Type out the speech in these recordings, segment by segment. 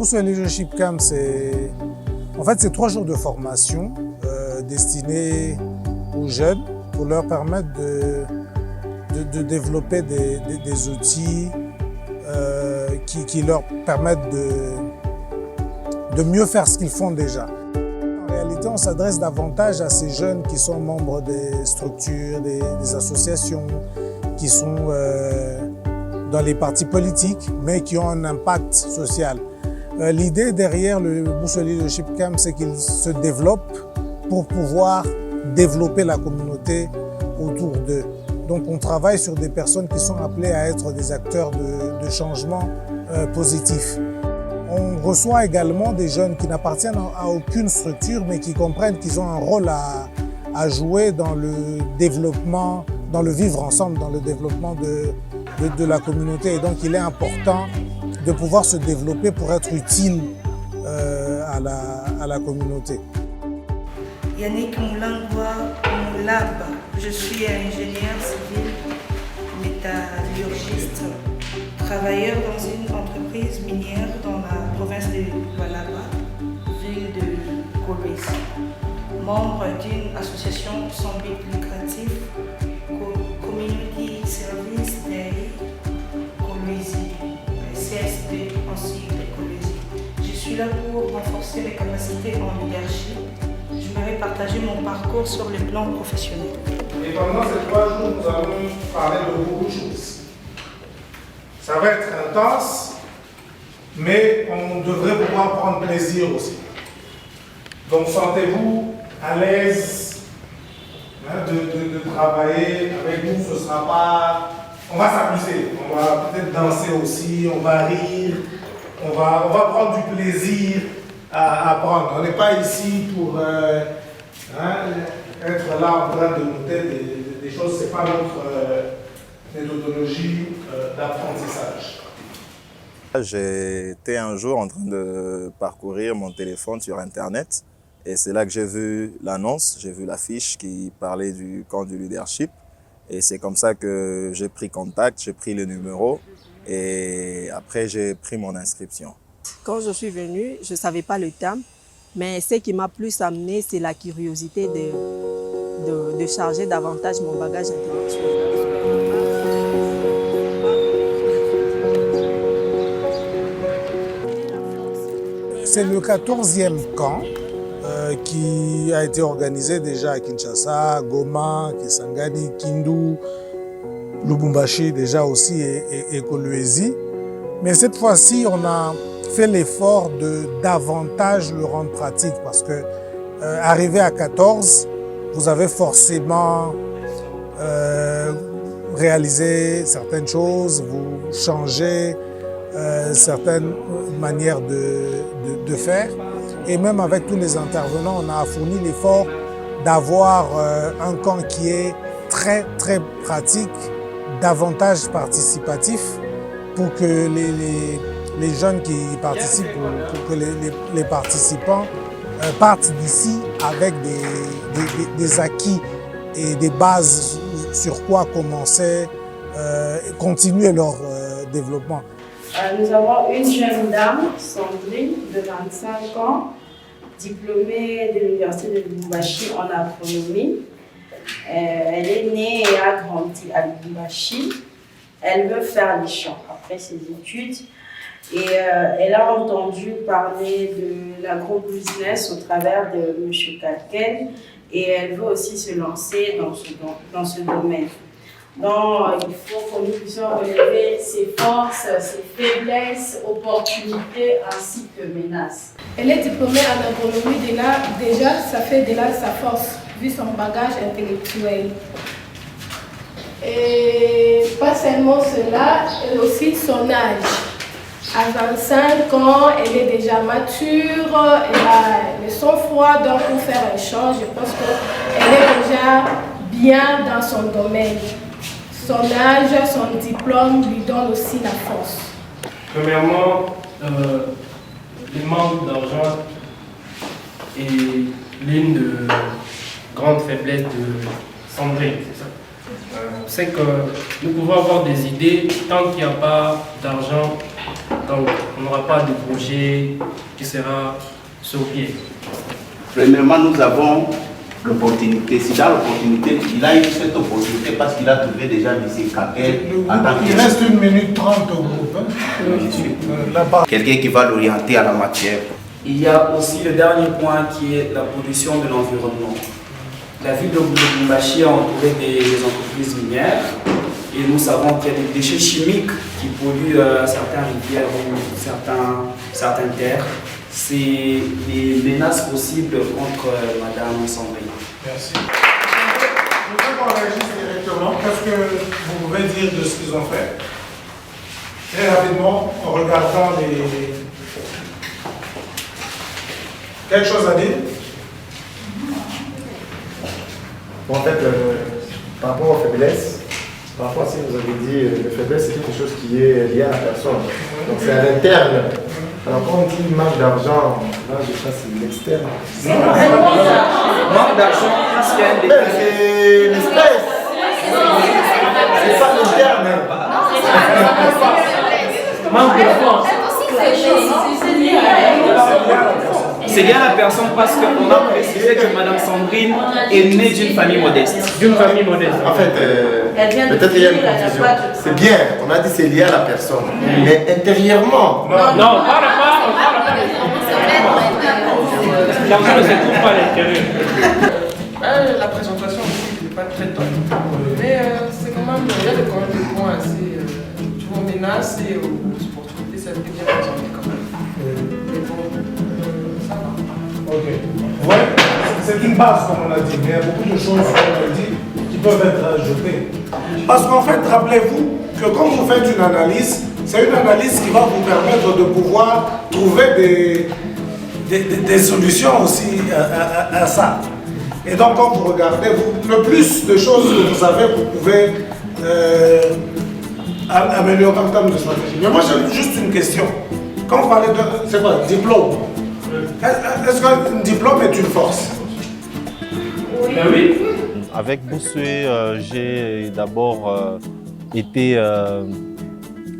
Boussole Leadership Camp, c'est 3 jours de formation destinés aux jeunes pour leur permettre de développer des outils qui leur permettent de mieux faire ce qu'ils font déjà. En réalité, on s'adresse davantage à ces jeunes qui sont membres des structures, des associations, qui sont dans les partis politiques, mais qui ont un impact social. L'idée derrière le Boussole Leadership Camp, c'est qu'ils se développent pour pouvoir développer la communauté autour d'eux. Donc on travaille sur des personnes qui sont appelées à être des acteurs de changement positif. On reçoit également des jeunes qui n'appartiennent à aucune structure, mais qui comprennent qu'ils ont un rôle à jouer dans le développement, dans le vivre ensemble, dans le développement de la communauté. Et donc il est important de pouvoir se développer pour être utile à la communauté. Yannick Moulangwa Moulab, je suis ingénieur civil, métallurgiste, travailleur dans une entreprise minière dans la province de Lualaba, ville de Kolwezi, membre d'une association sans but lucratif, Community Service Day Kolwezi, CSD en sigle de Kolwezi. Je suis là pour renforcer les capacités en leadership. J'aimerais partager mon parcours sur le plan professionnel. Et pendant ces 3 jours, nous allons parler de beaucoup de choses. Ça va être intense, mais on devrait pouvoir prendre plaisir aussi. Donc sentez-vous à l'aise de travailler avec nous. Ce sera pas... On va s'amuser, on va peut-être danser aussi, on va rire, on va prendre du plaisir à apprendre. On n'est pas ici pour être là en train de noter des choses. Ce n'est pas notre méthodologie d'apprentissage. J'étais un jour en train de parcourir mon téléphone sur Internet et c'est là que j'ai vu l'annonce, j'ai vu l'affiche qui parlait du camp du leadership et c'est comme ça que j'ai pris contact, j'ai pris le numéro et après j'ai pris mon inscription. Quand je suis venue, je ne savais pas le thème, mais ce qui m'a plus amené, c'est la curiosité de charger davantage mon bagage intellectuel. C'est le 14e camp qui a été organisé déjà à Kinshasa, Goma, Kisangani, Kindu, Lubumbashi déjà aussi et Kolwezi. Mais cette fois-ci, on a fait l'effort de davantage le rendre pratique parce que arrivé à 14, vous avez forcément réalisé certaines choses, vous changez certaines manières de faire. Et même avec tous les intervenants, on a fourni l'effort d'avoir un camp qui est très très pratique, davantage participatif pour que les jeunes qui participent, pour que les participants partent d'ici avec des acquis et des bases sur quoi commencer et continuer leur développement. Nous avons une jeune dame, Sandrine, de 25 ans, diplômée de l'Université de Lubumbashi en agronomie. Elle est née et a grandi à Lubumbashi. Elle veut faire les champs après ses études. Et elle a entendu parler de l'agro-business au travers de M. Kalken et elle veut aussi se lancer dans ce domaine. Donc, il faut que nous puissions relever ses forces, ses faiblesses, opportunités ainsi que menaces. Elle est diplômée en agronomie déjà, ça fait de là sa force, vu son bagage intellectuel. Et pas seulement cela, mais aussi son âge. À 25 ans, elle est déjà mature, elle a le sang-froid donc pour faire un champ. Je pense qu'elle est déjà bien dans son domaine. Son âge, son diplôme lui donne aussi la force. Premièrement, le manque d'argent est l'une des grandes faiblesses de Sandrine, c'est ça. C'est que nous pouvons avoir des idées, tant qu'il n'y a pas d'argent, Donc, on n'aura pas de projet qui sera sur pied. Premièrement, nous avons l'opportunité. Si dans l'opportunité, il a eu cette opportunité parce qu'il a trouvé déjà M. Kakel en tant que... Il reste 1 minute 30 au groupe. Hein? Quelqu'un qui va l'orienter à la matière. Il y a aussi le dernier point qui est la pollution de l'environnement. La ville de Lubumbashi est entourée des entreprises minières et nous savons qu'il y a des déchets chimiques qui polluent certaines rivières ou certaines terres. C'est les menaces possibles contre Madame Sandrine. Merci. Je voudrais qu'on réagisse directement. Qu'est-ce que vous pouvez dire de ce qu'ils ont fait? Très rapidement, en regardant les... Quelque chose à dire? Bon, en fait, par rapport aux faiblesses, parfois si vous avez dit les faiblesses, c'est quelque chose qui est lié à la personne. Donc c'est à l'interne. Alors quand on dit manque d'argent, là je sais pas si c'est l'externe. Manque d'argent, parce qu'il y a des... C'est le stress. C'est pas l'interne. Manque de force. C'est lié à la personne parce qu'on a précisé que Madame Sandrine est née d'une famille modeste. D'une famille modeste. En fait, peut-être il y a une confusion. C'est bien, on a dit c'est lié à la personne. Mais intérieurement. Non, parle pas. L'argent ne se trouve pas à l'intérieur. La présentation aussi n'est pas très top. Mais c'est quand même, il y a quand même des points assez. Aux menaces et aux opportunités, ça a été bien présenté quand même. Mais bon, ça va. Ok. Ouais, c'est une base, comme on l'a dit, mais il y a beaucoup de choses, comme on l'a dit, qui peuvent être ajoutées. Parce qu'en fait, rappelez-vous que quand vous faites une analyse, c'est une analyse qui va vous permettre de pouvoir trouver des solutions aussi à ça. Et donc, quand vous regardez, le plus de choses que vous avez, vous pouvez améliorer en termes de stratégie. Mais moi, j'ai juste une question. Quand vous parlez de... C'est quoi? Diplôme. Est-ce qu'un diplôme est une force? Ben oui. Avec Boussoué, j'ai d'abord été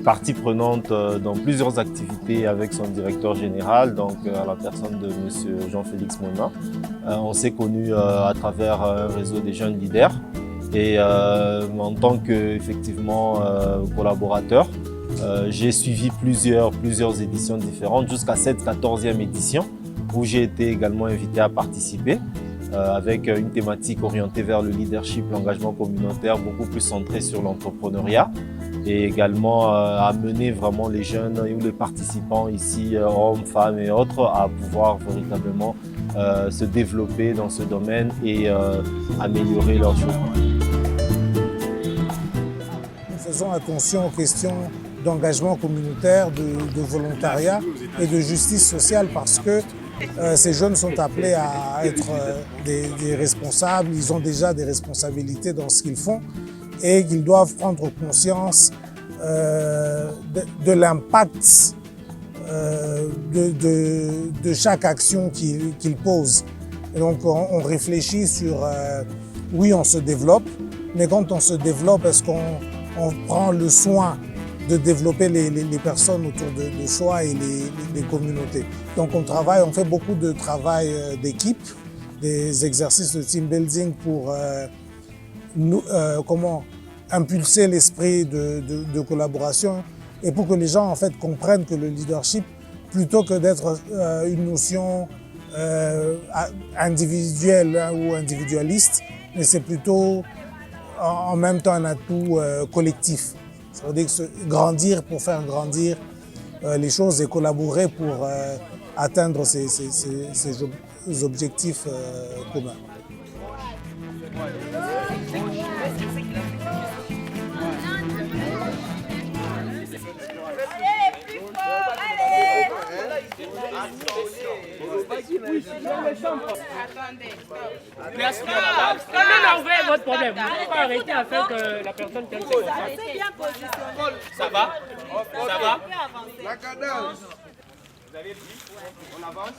partie prenante dans plusieurs activités avec son directeur général, donc à la personne de M. Jean-Félix Mona. On s'est connus à travers un réseau des jeunes leaders et en tant que effectivement collaborateur, j'ai suivi plusieurs éditions différentes jusqu'à cette 14e édition où j'ai été également invité à participer avec une thématique orientée vers le leadership, l'engagement communautaire, beaucoup plus centré sur l'entrepreneuriat et également amener vraiment les jeunes ou les participants ici, hommes, femmes et autres, à pouvoir véritablement se développer dans ce domaine et améliorer leur jour. Nous faisons attention aux questions d'engagement communautaire, de volontariat et de justice sociale parce que ces jeunes sont appelés à être des responsables, ils ont déjà des responsabilités dans ce qu'ils font et qu'ils doivent prendre conscience de l'impact de chaque action qu'ils posent. Et donc on réfléchit sur, oui on se développe, mais quand on se développe, est-ce qu'on prend le soin de développer les personnes autour de soi et les communautés. Donc on fait beaucoup de travail d'équipe, des exercices de team building pour impulser l'esprit de collaboration et pour que les gens en fait comprennent que le leadership, plutôt que d'être une notion individuelle ou individualiste, mais c'est plutôt en même temps un atout collectif. Ça veut dire grandir pour faire grandir les choses et collaborer pour atteindre ces objectifs communs. Comment votre problème? Vous ne pouvez pas arrêter afin que la personne qu'elle fait. Ça va? Ça va? La cadence. Vous avez dit? On avance?